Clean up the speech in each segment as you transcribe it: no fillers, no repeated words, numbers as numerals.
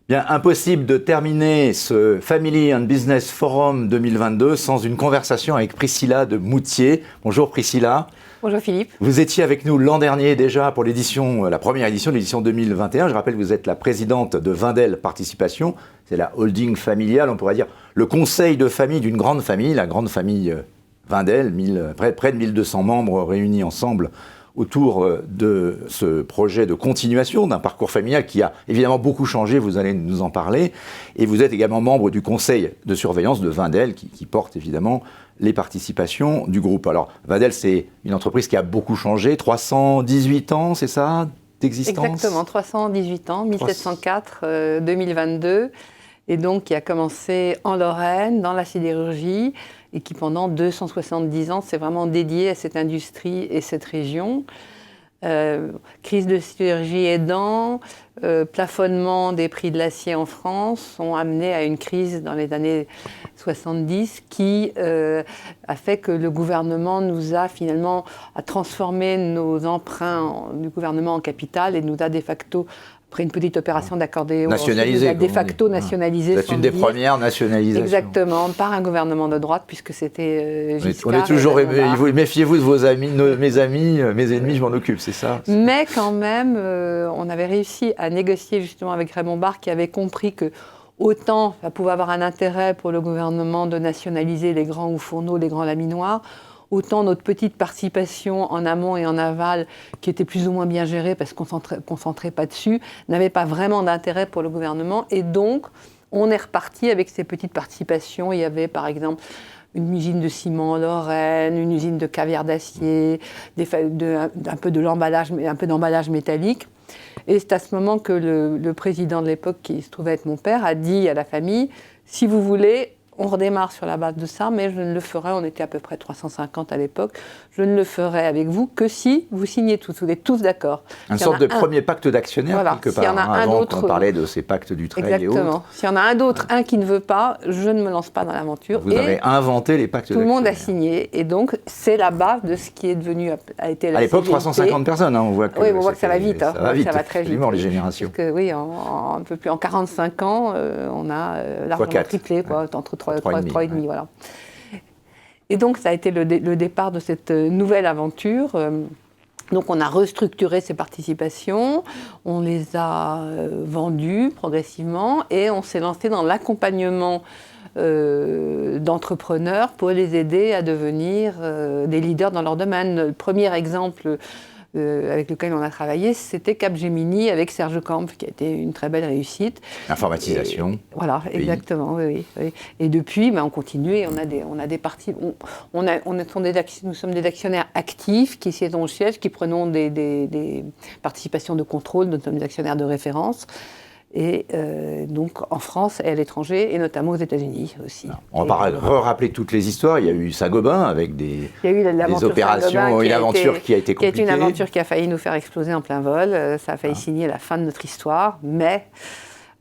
Bien, impossible de terminer ce Family and Business Forum 2022 sans une conversation avec Priscilla de Moutier. Bonjour Priscilla. Bonjour Philippe. Vous étiez avec nous l'an dernier déjà pour la première édition, l'édition 2021. Je rappelle que vous êtes la présidente de Wendel Participation. C'est la holding familiale, on pourrait dire le conseil de famille d'une grande famille, la grande famille Wendel, près de 1200 membres réunis ensemble autour de ce projet de continuation d'un parcours familial qui a évidemment beaucoup changé, vous allez nous en parler. Et vous êtes également membre du conseil de surveillance de Wendel qui porte évidemment les participations du groupe. Alors Wendel, c'est une entreprise qui a beaucoup changé, 318 ans, c'est ça, d'existence ? Exactement, 318 ans, 1704, 2022. Et donc qui a commencé en Lorraine, dans la sidérurgie, et qui pendant 270 ans s'est vraiment dédié à cette industrie et cette région. Crise de sidérurgie aidant, plafonnement des prix de l'acier en France ont amené à une crise dans les années 70 qui a fait que le gouvernement nous a finalement transformé nos emprunts du gouvernement en capital et nous a de facto, après une petite opération d'accordéon, nationalisé, de facto nationalisé. C'est une des premières nationalisations. Exactement, par un gouvernement de droite, puisque c'était Giscard. On est toujours méfiez-vous de vos amis, mes ennemis, je m'en occupe, c'est ça. Mais quand même, on avait réussi à négocier justement avec Raymond Barre, qui avait compris que autant ça pouvait avoir un intérêt pour le gouvernement de nationaliser les grands hauts fourneaux, les grands laminoirs, autant notre petite participation en amont et en aval, qui était plus ou moins bien gérée parce qu'on ne concentrait pas dessus, n'avait pas vraiment d'intérêt pour le gouvernement. Et donc, on est reparti avec ces petites participations. Il y avait par exemple une usine de ciment en Lorraine, une usine de caviar d'acier, un peu d'emballage métallique. Et c'est à ce moment que le président de l'époque, qui se trouvait être mon père, a dit à la famille « Si vous voulez, on redémarre sur la base de ça, mais je ne le ferai, on était à peu près 350 à l'époque, je ne le ferai avec vous que si vous signez tous, vous êtes tous d'accord. » Une sorte de premier pacte d'actionnaires, voilà, quelque part, avant qu'on parlait de ces pactes du trade et autres. Exactement. S'il y en a un d'autre, un qui ne veut pas, je ne me lance pas dans l'aventure. Vous avez inventé les pactes d'actionnaires. Tout le monde a signé, et donc c'est la base de ce qui est devenu, a été la à l'époque, CGT. 350 personnes, on voit que, oui, on voit que ça va vite. Ça va vite, ça va très vite. Les générations. Parce que, oui, un peu plus en 45 ans, on a largement triplé, entre 3 et demi. Voilà. Et donc, ça a été le départ de cette nouvelle aventure. Donc, on a restructuré ces participations, on les a vendues progressivement et on s'est lancé dans l'accompagnement d'entrepreneurs pour les aider à devenir des leaders dans leur domaine. Le premier exemple avec lequel on a travaillé, c'était Capgemini avec Serge Kampf, qui a été une très belle réussite. Informatisation. Voilà, exactement, oui. Et depuis, on continue et on a des parties. Nous sommes des actionnaires actifs qui siègent au siège, qui prenons des participations de contrôle, nous sommes des actionnaires de référence. Et donc en France et à l'étranger, et notamment aux États-Unis aussi. On va rappeler toutes les histoires. Il y a eu Saint-Gobain avec des opérations, une aventure qui a été compliquée. Qui est une aventure qui a failli nous faire exploser en plein vol. Ça a failli signer la fin de notre histoire, mais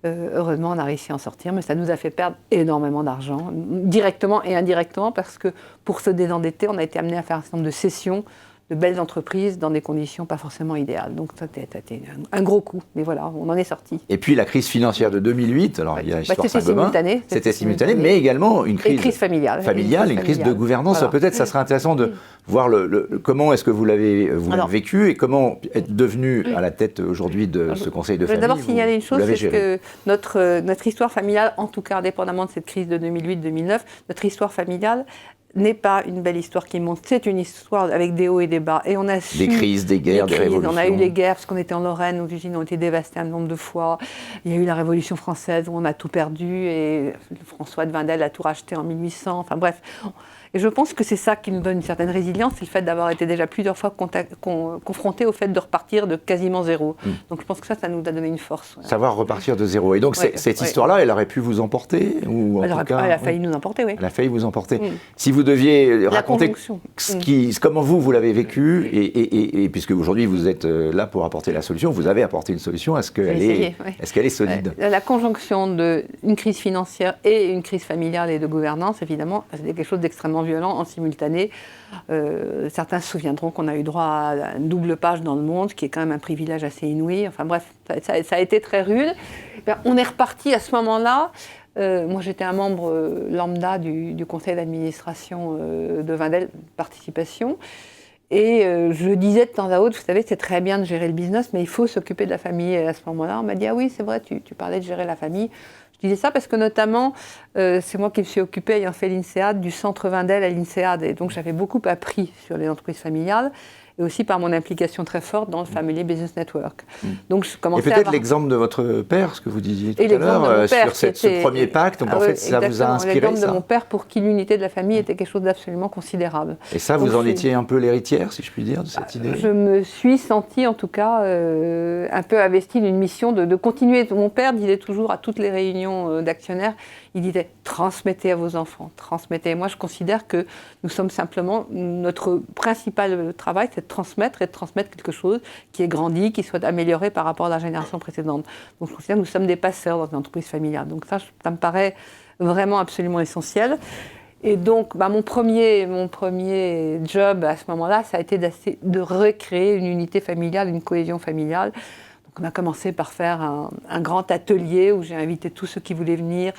heureusement on a réussi à en sortir. Mais ça nous a fait perdre énormément d'argent, directement et indirectement, parce que pour se désendetter, on a été amené à faire un certain nombre de cessions de belles entreprises dans des conditions pas forcément idéales. Donc ça a été un gros coup, mais voilà, on en est sorti. Et puis la crise financière de 2008, alors il y a l'histoire Saint-Gobain, c'était simultané, oui. mais également une crise familiale, une crise de gouvernance. Voilà. Peut-être ça serait intéressant de voir comment est-ce que vous l'avez vécu et comment être devenu à la tête aujourd'hui de ce conseil de famille. Je vais d'abord signaler une chose, c'est que notre histoire familiale, en tout cas indépendamment de cette crise de 2008-2009, notre histoire familiale n'est pas une belle histoire qui monte, c'est une histoire avec des hauts et des bas. Et on a su des crises, des guerres, des révolutions. On a eu les guerres, parce qu'on était en Lorraine, nos usines ont été dévastées un nombre de fois. Il y a eu la Révolution française où on a tout perdu, et François de Wendel a tout racheté en 1800. Enfin bref. Et je pense que c'est ça qui nous donne une certaine résilience, c'est le fait d'avoir été déjà plusieurs fois confrontés au fait de repartir de quasiment zéro. Donc je pense que ça nous a donné une force. Savoir repartir de zéro. Et donc cette histoire-là, elle aurait pu vous emporter ou elle a failli nous emporter, oui. Elle a failli vous emporter. Si vous deviez raconter comment vous l'avez vécu, et puisque aujourd'hui vous êtes là pour apporter la solution, vous avez apporté une solution, est-ce qu'elle est solide ? La conjonction d'une crise financière et une crise familiale et de gouvernance, évidemment, c'est quelque chose d'extrêmement extrêmement violent en simultané. Certains se souviendront qu'on a eu droit à une double page dans Le Monde, qui est quand même un privilège assez inouï. Enfin bref, ça a été très rude. On est reparti à ce moment-là. Moi, j'étais un membre lambda du conseil d'administration de Wendel Participation. Et je disais de temps à autre, vous savez, c'est très bien de gérer le business, mais il faut s'occuper de la famille. Et à ce moment-là, on m'a dit, ah oui, c'est vrai, tu parlais de gérer la famille. Je disais ça parce que notamment, c'est moi qui me suis occupée, ayant fait l'INSEAD, du centre Wendel à l'INSEAD. Et donc, j'avais beaucoup appris sur les entreprises familiales. Et aussi par mon implication très forte dans le Family Business Network. Donc, je commençais et peut-être l'exemple de votre père, ce que vous disiez tout à l'heure, sur ce premier pacte, en fait, ça vous a inspiré, l'exemple ça. de mon père, pour qui l'unité de la famille était quelque chose d'absolument considérable. Et ça, vous en étiez un peu l'héritière, si je puis dire, de cette idée? Je me suis sentie, en tout cas, un peu investie d'une mission de continuer. Mon père disait toujours à toutes les réunions d'actionnaires, il disait « transmettez à vos enfants, transmettez ». Et moi, je considère que nous sommes simplement, notre principal travail, c'est de transmettre et de transmettre quelque chose qui est grandi, qui soit amélioré par rapport à la génération précédente. Donc, je considère que nous sommes des passeurs dans une entreprise familiale. Donc ça me paraît vraiment absolument essentiel. Et donc, mon premier job à ce moment-là, ça a été de recréer une unité familiale, une cohésion familiale. Donc, on a commencé par faire un grand atelier où j'ai invité tous ceux qui voulaient venir.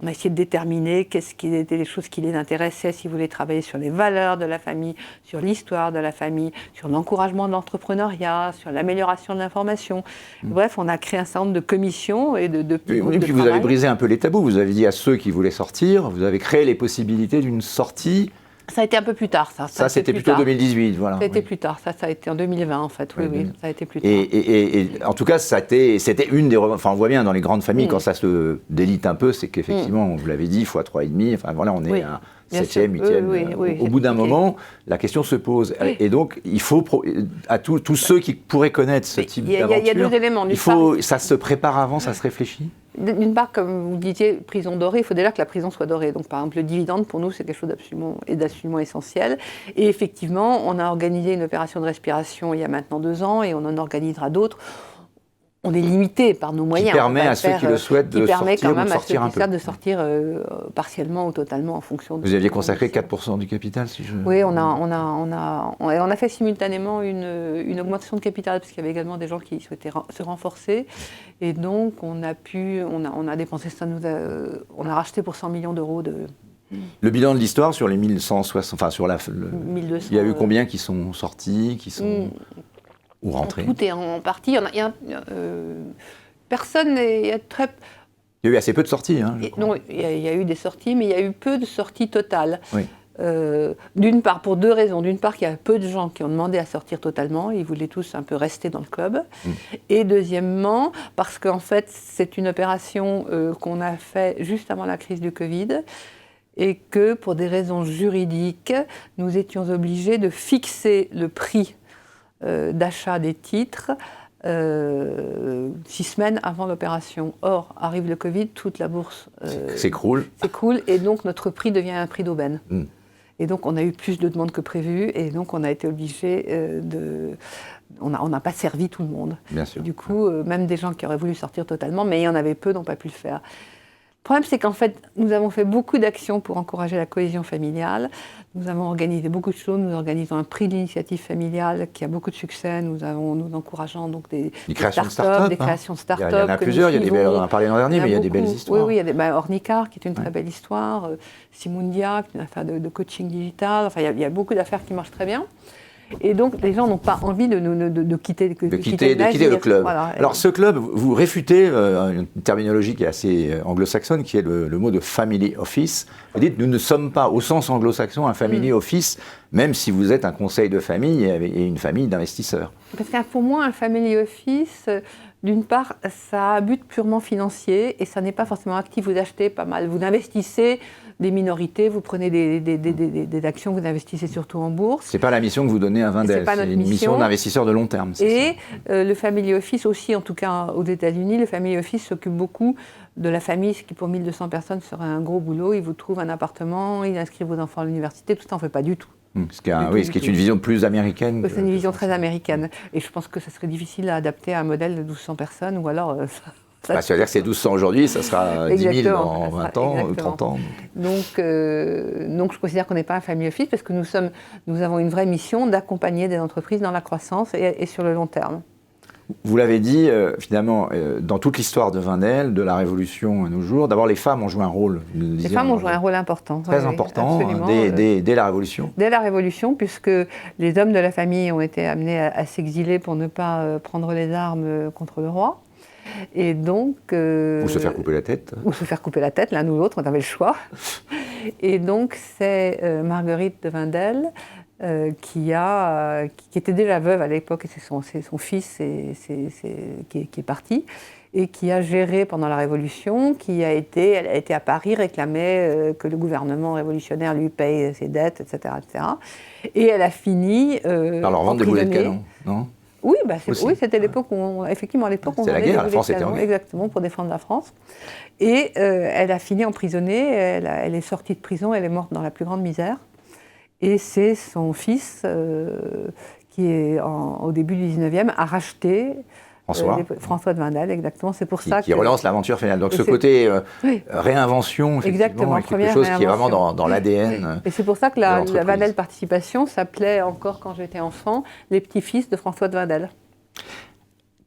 On a essayé de déterminer qu'est-ce qui étaient les choses qui les intéressaient, s'ils voulaient travailler sur les valeurs de la famille, sur l'histoire de la famille, sur l'encouragement de l'entrepreneuriat, sur l'amélioration de l'information. Bref, on a créé un certain nombre de commissions et de petits groupes de puis vous avez brisé un peu les tabous. Vous avez dit à ceux qui voulaient sortir, vous avez créé les possibilités d'une sortie. Ça a été un peu plus tard, ça. Ça c'était plutôt 2018, voilà. Ça a été plus tard, ça a été en 2020, en fait, oui, ça a été plus tard. Et en tout cas, c'était une des... Enfin, on voit bien dans les grandes familles, quand ça se délite un peu, c'est qu'effectivement, vous l'avez dit, fois 3,5, enfin voilà, on est à 7e, 8e. Au bout d'un moment, la question se pose. Et donc, il faut, à tous ceux qui pourraient connaître ce type d'aventure, il y a deux éléments. Ça se prépare avant, ça se réfléchit. D'une part, comme vous disiez, prison dorée, il faut déjà que la prison soit dorée. Donc, par exemple, le dividende, pour nous, c'est quelque chose d'absolument essentiel. Et effectivement, on a organisé une opération de respiration il y a maintenant 2 ans, et on en organisera d'autres. On est limité par nos moyens. Qui permet à ceux qui le souhaitent de sortir ou de sortir un peu. De sortir partiellement ou totalement en fonction de... Vous aviez consacré 4% du capital, si je... Oui, on a fait simultanément une augmentation de capital, parce qu'il y avait également des gens qui souhaitaient se renforcer. Et donc, on a dépensé ça, on a racheté pour 100 millions d'euros de... Le bilan de l'histoire sur les 1160... Enfin, sur 1200... Il y a eu combien qui sont sortis, qui sont... ou rentrés? Tout est en partie. Personne n'est très... Il y a eu assez peu de sorties. Hein, non, il y a eu des sorties, mais il y a eu peu de sorties totales. Oui. D'une part, pour 2 raisons. D'une part, il y a peu de gens qui ont demandé à sortir totalement. Ils voulaient tous un peu rester dans le club. Et deuxièmement, parce qu'en fait, c'est une opération qu'on a fait juste avant la crise du Covid. Et que, pour des raisons juridiques, nous étions obligés de fixer le prix d'achat des titres 6 semaines avant l'opération. Or, arrive le Covid, toute la bourse s'écroule, et donc notre prix devient un prix d'aubaine. Et donc on a eu plus de demandes que prévu, et donc on a été obligé on n'a pas servi tout le monde. Bien sûr. Du coup, même des gens qui auraient voulu sortir totalement, mais il y en avait peu, n'ont pas pu le faire. Le problème, c'est qu'en fait, nous avons fait beaucoup d'actions pour encourager la cohésion familiale. Nous avons organisé beaucoup de choses. Nous organisons un prix de l'initiative familiale qui a beaucoup de succès. Nous encourageons donc des créations de start-up. Il y en a plusieurs. On en a parlé l'an dernier, mais il y a des belles histoires. Oui, il y a Ornicar, qui est une très belle histoire. Simundia, qui est une affaire de coaching digital. Enfin, il y a beaucoup d'affaires qui marchent très bien. Et donc, les gens n'ont pas envie de quitter le club. Voilà. Alors, ce club, vous réfutez une terminologie qui est assez anglo-saxonne, qui est le mot de family office. Vous dites, nous ne sommes pas, au sens anglo-saxon, un family office, même si vous êtes un conseil de famille et une famille d'investisseurs. Parce que pour moi, un family office, d'une part, ça a un but purement financier, et ça n'est pas forcément actif. Vous achetez pas mal, vous investissez des minorités, vous prenez des actions, vous investissez surtout en bourse. C'est pas la mission que vous donnez à Wendel, c'est une mission d'investisseur de long terme. Et le family office aussi, en tout cas aux États-Unis, le family office s'occupe beaucoup de la famille, ce qui pour 1200 personnes serait un gros boulot. Ils vous trouvent un appartement, ils inscrivent vos enfants à l'université, tout ça on ne fait pas du tout. Ce qui est une vision plus américaine. C'est une vision très américaine. Et je pense que ce serait difficile à adapter à un modèle de 1200 personnes, ou alors C'est-à-dire que c'est 1200 aujourd'hui, ça sera 10 000 dans 20 ans ou 30 ans. Donc je considère qu'on n'est pas un family office parce que nous avons une vraie mission d'accompagner des entreprises dans la croissance et sur le long terme. Vous l'avez dit, finalement, dans toute l'histoire de Wendel, de la Révolution à nos jours, d'abord les femmes ont joué un rôle. Les femmes ont joué un rôle important. Très important, dès la Révolution. Dès la Révolution, puisque les hommes de la famille ont été amenés à s'exiler pour ne pas prendre les armes contre le roi. Et donc, ou se faire couper la tête. Ou se faire couper la tête, l'un ou l'autre, on avait le choix. Et donc, c'est Marguerite de Wendel qui était déjà veuve à l'époque, et c'est son fils qui est parti, et qui a géré pendant la Révolution, elle a été à Paris réclamer que le gouvernement révolutionnaire lui paye ses dettes, etc. etc. Et elle a fini par leur vendre des boulets de canon, non? Oui, c'était l'époque où effectivement à l'époque on vendait des boulets de canon, exactement, pour défendre la France. Et elle a fini emprisonnée, elle est sortie de prison, elle est morte dans la plus grande misère. Et c'est son fils qui, au début du 19e, a racheté François de Wendel, exactement. C'est pour ça qui relance l'aventure finale. Donc ce côté réinvention, effectivement, est quelque chose qui est vraiment dans l'ADN. Et c'est pour ça que la Wendel Participation s'appelait encore, quand j'étais enfant, les petits-fils de François de Wendel.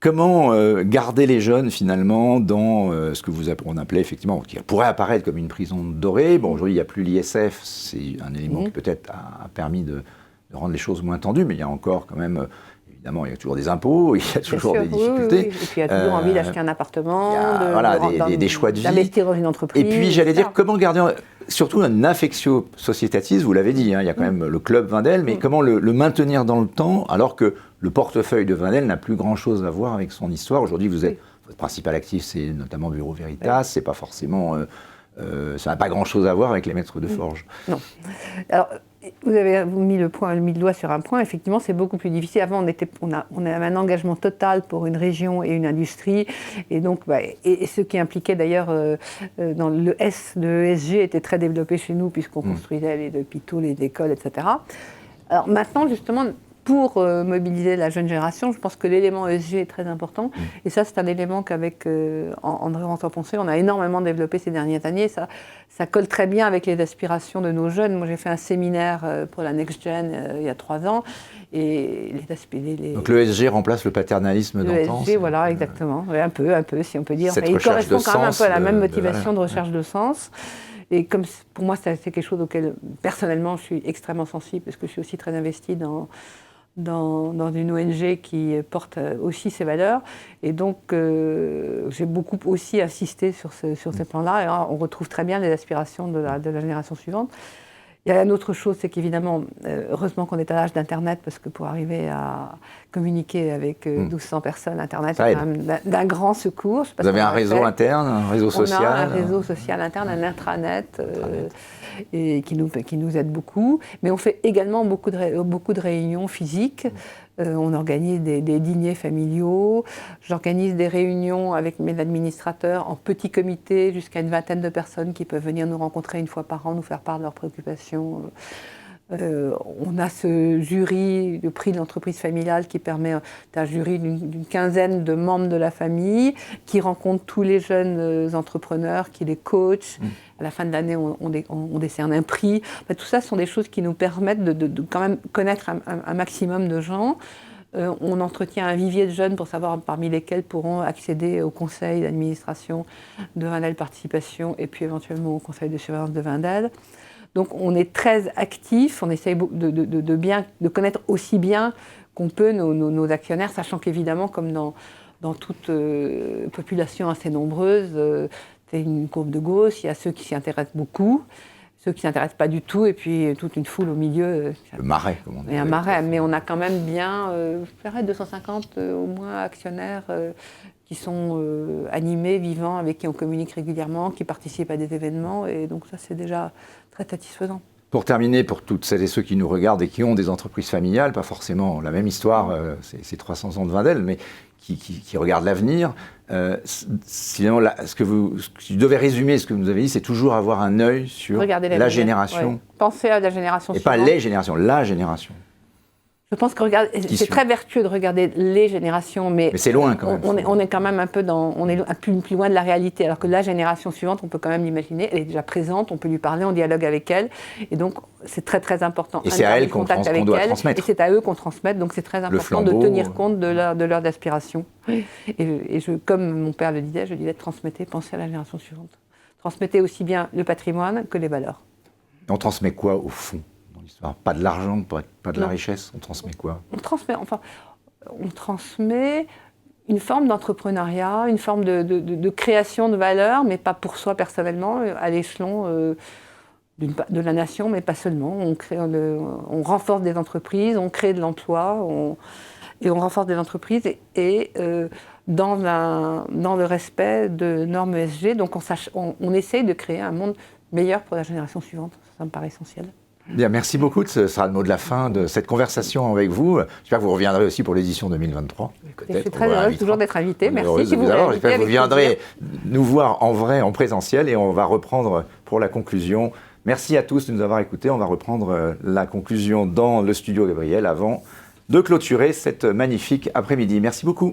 Comment garder les jeunes finalement dans ce que on appelait effectivement, qui pourrait apparaître comme une prison dorée. Bon, aujourd'hui il n'y a plus l'ISF, c'est un élément qui peut-être a permis de rendre les choses moins tendues, mais il y a encore quand même, évidemment, il y a toujours des impôts, il y a toujours des difficultés. Oui. Et puis il y a toujours envie d'acheter un appartement, des choix de vie. D'investir dans une entreprise. Et puis j'allais dire, comment garder, surtout un affectio societatis, vous l'avez dit, il y a quand même le club Wendel, mais comment le maintenir dans le temps alors que le portefeuille de Wendel n'a plus grand-chose à voir avec son histoire. Aujourd'hui, votre principal actif, c'est notamment Bureau Veritas, c'est pas forcément... ça n'a pas grand-chose à voir avec les maîtres de forge. Non. Alors, vous avez mis le doigt sur un point. Effectivement, c'est beaucoup plus difficile. Avant, on avait un engagement total pour une région et une industrie. Et donc, et ce qui impliquait d'ailleurs, dans le ESG était très développé chez nous, puisqu'on construisait les hôpitaux, les écoles, etc. Alors maintenant, justement, pour mobiliser la jeune génération, je pense que l'élément ESG est très important. Et ça, c'est un élément qu'avec André Rantan-Poncet, on a énormément développé ces dernières années. Ça colle très bien avec les aspirations de nos jeunes. Moi, j'ai fait un séminaire pour la Next Gen il y a 3 ans. Et donc le ESG remplace le paternalisme d'antan. Le ESG, voilà, exactement. Ouais, un peu, si on peut dire. Il correspond quand même un peu à la même motivation de recherche de sens. Et comme pour moi, c'est quelque chose auquel, personnellement, je suis extrêmement sensible, parce que je suis aussi très investie dans une ONG qui porte aussi ces valeurs. Et donc, j'ai beaucoup aussi insisté sur ces plans-là. Et là, on retrouve très bien les aspirations de la génération suivante. Il y a une autre chose, c'est qu'évidemment, heureusement qu'on est à l'âge d'Internet, parce que pour arriver à communiquer avec 1200 personnes, Internet est quand même d'un grand secours. Vous avez un réseau interne, un réseau social? On a un réseau social interne, un intranet, et qui nous aide beaucoup. Mais on fait également beaucoup de réunions physiques. On organise des dîners familiaux. J'organise des réunions avec mes administrateurs en petits comités, jusqu'à une vingtaine de personnes qui peuvent venir nous rencontrer une fois par an, nous faire part de leurs préoccupations. On a ce jury, le prix de l'entreprise familiale, qui permet d'un jury d'une quinzaine de membres de la famille, qui rencontre tous les jeunes entrepreneurs, qui les coach. À la fin de l'année, on décerne un prix. Enfin, tout ça sont des choses qui nous permettent de quand même connaître un maximum de gens. On entretient un vivier de jeunes pour savoir parmi lesquels pourront accéder au conseil d'administration de Wendel Participation et puis éventuellement au conseil de surveillance de Wendel. Donc on est très actifs, on essaye de connaître aussi bien qu'on peut nos actionnaires, sachant qu'évidemment, comme dans toute population assez nombreuse, c'est une courbe de Gauss, il y a ceux qui s'y intéressent beaucoup, ceux qui ne s'intéressent pas du tout, et puis toute une foule au milieu. Le marais, comme on dit. Et un marais, mais on a quand même bien, je dirais 250 au moins actionnaires qui sont animés, vivants, avec qui on communique régulièrement, qui participent à des événements, et donc ça c'est déjà très satisfaisant. Pour terminer, pour toutes celles et ceux qui nous regardent et qui ont des entreprises familiales, pas forcément la même histoire, c'est 300 ans de Wendel, mais qui regardent l'avenir, sinon, ce que je devais résumer ce que vous avez dit, c'est toujours avoir un œil sur la génération. Ouais. Penser à la génération et suivante. pas les générations, la génération. Je pense que c'est très vertueux de regarder les générations, mais c'est loin quand même. On est quand même un peu on est plus loin de la réalité, alors que la génération suivante, on peut quand même l'imaginer, elle est déjà présente, on peut lui parler, on dialogue avec elle, et donc c'est très très important. Et c'est à elle qu'on doit transmettre. Et c'est à eux qu'on transmette, donc c'est très important de tenir compte de leurs aspirations. Et comme mon père le disait, je disais transmettez, pensez à la génération suivante. Transmettez aussi bien le patrimoine que les valeurs. On transmet quoi au fond dans l'histoire? Pas de l'argent, pas de la richesse, on transmet quoi? On transmet une forme d'entrepreneuriat, une forme de création de valeur, mais pas pour soi personnellement, à l'échelon de la nation, mais pas seulement. On renforce des entreprises, on crée de l'emploi, et on renforce des entreprises dans le respect de normes ESG. Donc on essaye de créer un monde meilleur pour la génération suivante. Ça me paraît essentiel. Bien, merci beaucoup. Ce sera le mot de la fin de cette conversation avec vous. J'espère que vous reviendrez aussi pour l'édition 2023. Je suis très heureuse toujours d'être invitée. Merci si vous J'espère que vous viendrez nous voir en vrai, en présentiel, et on va reprendre pour la conclusion. Merci à tous de nous avoir écoutés. On va reprendre la conclusion dans le studio Gabriel avant de clôturer cette magnifique après-midi. Merci beaucoup.